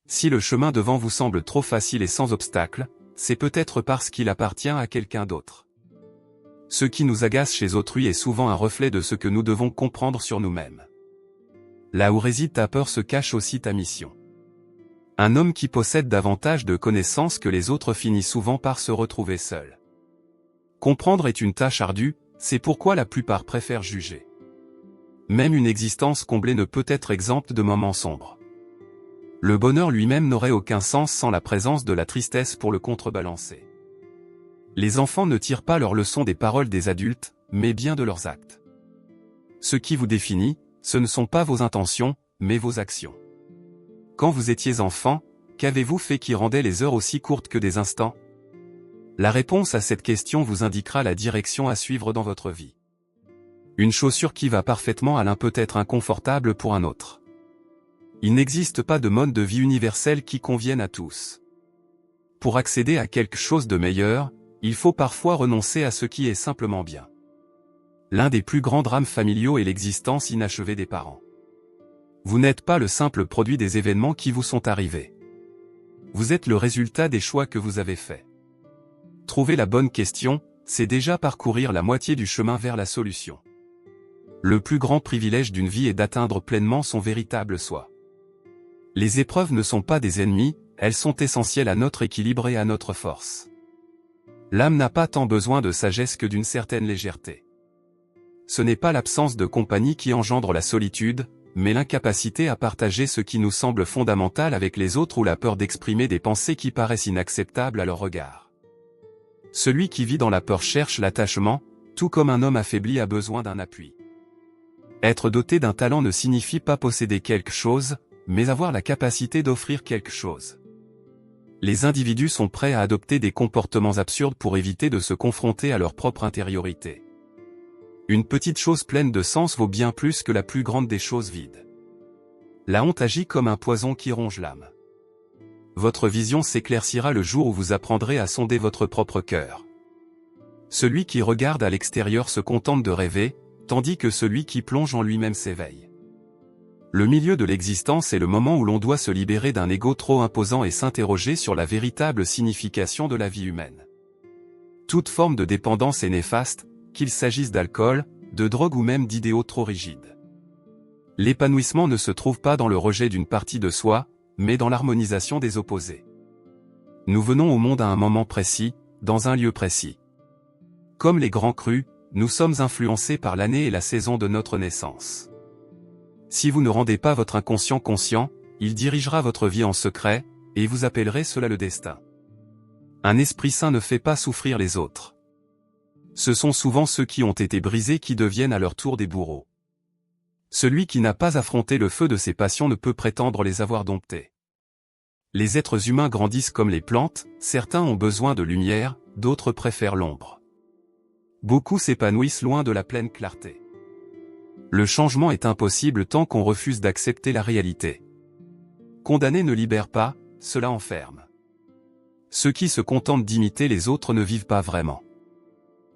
Si le chemin devant vous semble trop facile et sans obstacle, c'est peut-être parce qu'il appartient à quelqu'un d'autre. Ce qui nous agace chez autrui est souvent un reflet de ce que nous devons comprendre sur nous-mêmes. Là où réside ta peur se cache aussi ta mission. Un homme qui possède davantage de connaissances que les autres finit souvent par se retrouver seul. Comprendre est une tâche ardue, c'est pourquoi la plupart préfèrent juger. Même une existence comblée ne peut être exempte de moments sombres. Le bonheur lui-même n'aurait aucun sens sans la présence de la tristesse pour le contrebalancer. Les enfants ne tirent pas leurs leçons des paroles des adultes, mais bien de leurs actes. Ce qui vous définit, ce ne sont pas vos intentions, mais vos actions. Quand vous étiez enfant, qu'avez-vous fait qui rendait les heures aussi courtes que des instants? La réponse à cette question vous indiquera la direction à suivre dans votre vie. Une chaussure qui va parfaitement à l'un peut être inconfortable pour un autre. Il n'existe pas de mode de vie universel qui convienne à tous. Pour accéder à quelque chose de meilleur, il faut parfois renoncer à ce qui est simplement bien. L'un des plus grands drames familiaux est l'existence inachevée des parents. Vous n'êtes pas le simple produit des événements qui vous sont arrivés. Vous êtes le résultat des choix que vous avez faits. Trouver la bonne question, c'est déjà parcourir la moitié du chemin vers la solution. Le plus grand privilège d'une vie est d'atteindre pleinement son véritable soi. Les épreuves ne sont pas des ennemis, elles sont essentielles à notre équilibre et à notre force. L'âme n'a pas tant besoin de sagesse que d'une certaine légèreté. Ce n'est pas l'absence de compagnie qui engendre la solitude, mais l'incapacité à partager ce qui nous semble fondamental avec les autres ou la peur d'exprimer des pensées qui paraissent inacceptables à leur regard. Celui qui vit dans la peur cherche l'attachement, tout comme un homme affaibli a besoin d'un appui. Être doté d'un talent ne signifie pas posséder quelque chose, mais avoir la capacité d'offrir quelque chose. Les individus sont prêts à adopter des comportements absurdes pour éviter de se confronter à leur propre intériorité. Une petite chose pleine de sens vaut bien plus que la plus grande des choses vides. La honte agit comme un poison qui ronge l'âme. Votre vision s'éclaircira le jour où vous apprendrez à sonder votre propre cœur. Celui qui regarde à l'extérieur se contente de rêver, tandis que celui qui plonge en lui-même s'éveille. Le milieu de l'existence est le moment où l'on doit se libérer d'un ego trop imposant et s'interroger sur la véritable signification de la vie humaine. Toute forme de dépendance est néfaste, qu'il s'agisse d'alcool, de drogue ou même d'idéaux trop rigides. L'épanouissement ne se trouve pas dans le rejet d'une partie de soi, mais dans l'harmonisation des opposés. Nous venons au monde à un moment précis, dans un lieu précis. Comme les grands crus, nous sommes influencés par l'année et la saison de notre naissance. Si vous ne rendez pas votre inconscient conscient, il dirigera votre vie en secret, et vous appellerez cela le destin. Un esprit sain ne fait pas souffrir les autres. Ce sont souvent ceux qui ont été brisés qui deviennent à leur tour des bourreaux. Celui qui n'a pas affronté le feu de ses passions ne peut prétendre les avoir domptés. Les êtres humains grandissent comme les plantes, certains ont besoin de lumière, d'autres préfèrent l'ombre. Beaucoup s'épanouissent loin de la pleine clarté. Le changement est impossible tant qu'on refuse d'accepter la réalité. Condamner ne libère pas, cela enferme. Ceux qui se contentent d'imiter les autres ne vivent pas vraiment.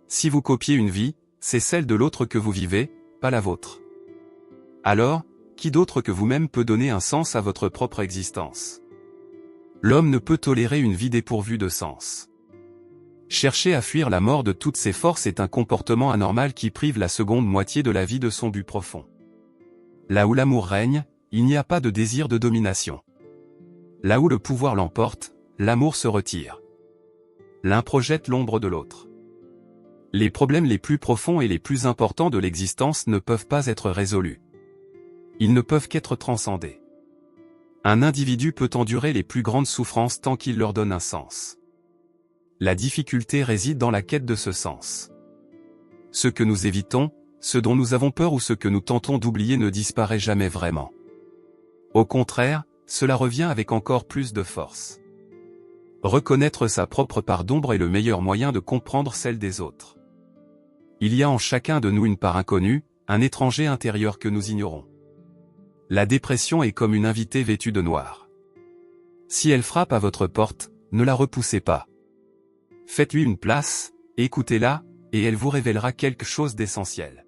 Si vous copiez une vie, c'est celle de l'autre que vous vivez, pas la vôtre. Alors, qui d'autre que vous-même peut donner un sens à votre propre existence? L'homme ne peut tolérer une vie dépourvue de sens. Chercher à fuir la mort de toutes ses forces est un comportement anormal qui prive la seconde moitié de la vie de son but profond. Là où l'amour règne, il n'y a pas de désir de domination. Là où le pouvoir l'emporte, l'amour se retire. L'un projette l'ombre de l'autre. Les problèmes les plus profonds et les plus importants de l'existence ne peuvent pas être résolus. Ils ne peuvent qu'être transcendés. Un individu peut endurer les plus grandes souffrances tant qu'il leur donne un sens. La difficulté réside dans la quête de ce sens. Ce que nous évitons, ce dont nous avons peur ou ce que nous tentons d'oublier ne disparaît jamais vraiment. Au contraire, cela revient avec encore plus de force. Reconnaître sa propre part d'ombre est le meilleur moyen de comprendre celle des autres. Il y a en chacun de nous une part inconnue, un étranger intérieur que nous ignorons. La dépression est comme une invitée vêtue de noir. Si elle frappe à votre porte, ne la repoussez pas. Faites-lui une place, écoutez-la, et elle vous révélera quelque chose d'essentiel.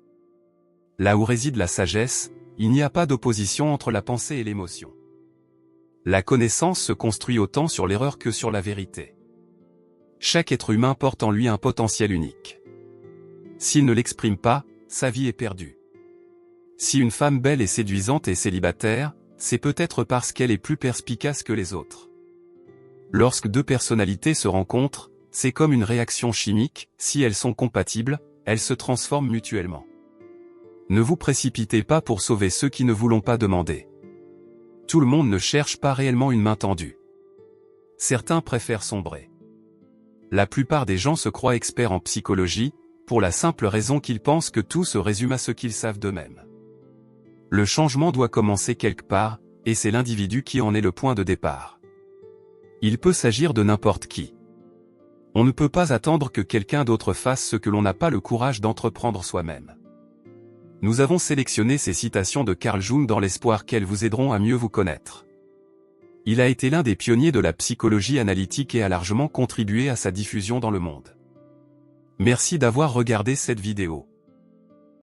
Là où réside la sagesse, il n'y a pas d'opposition entre la pensée et l'émotion. La connaissance se construit autant sur l'erreur que sur la vérité. Chaque être humain porte en lui un potentiel unique. S'il ne l'exprime pas, sa vie est perdue. Si une femme belle et séduisante est célibataire, c'est peut-être parce qu'elle est plus perspicace que les autres. Lorsque deux personnalités se rencontrent, c'est comme une réaction chimique, si elles sont compatibles, elles se transforment mutuellement. Ne vous précipitez pas pour sauver ceux qui ne vous l'ont pas demandé. Tout le monde ne cherche pas réellement une main tendue. Certains préfèrent sombrer. La plupart des gens se croient experts en psychologie, pour la simple raison qu'ils pensent que tout se résume à ce qu'ils savent d'eux-mêmes. Le changement doit commencer quelque part, et c'est l'individu qui en est le point de départ. Il peut s'agir de n'importe qui. On ne peut pas attendre que quelqu'un d'autre fasse ce que l'on n'a pas le courage d'entreprendre soi-même. Nous avons sélectionné ces citations de Carl Jung dans l'espoir qu'elles vous aideront à mieux vous connaître. Il a été l'un des pionniers de la psychologie analytique et a largement contribué à sa diffusion dans le monde. Merci d'avoir regardé cette vidéo.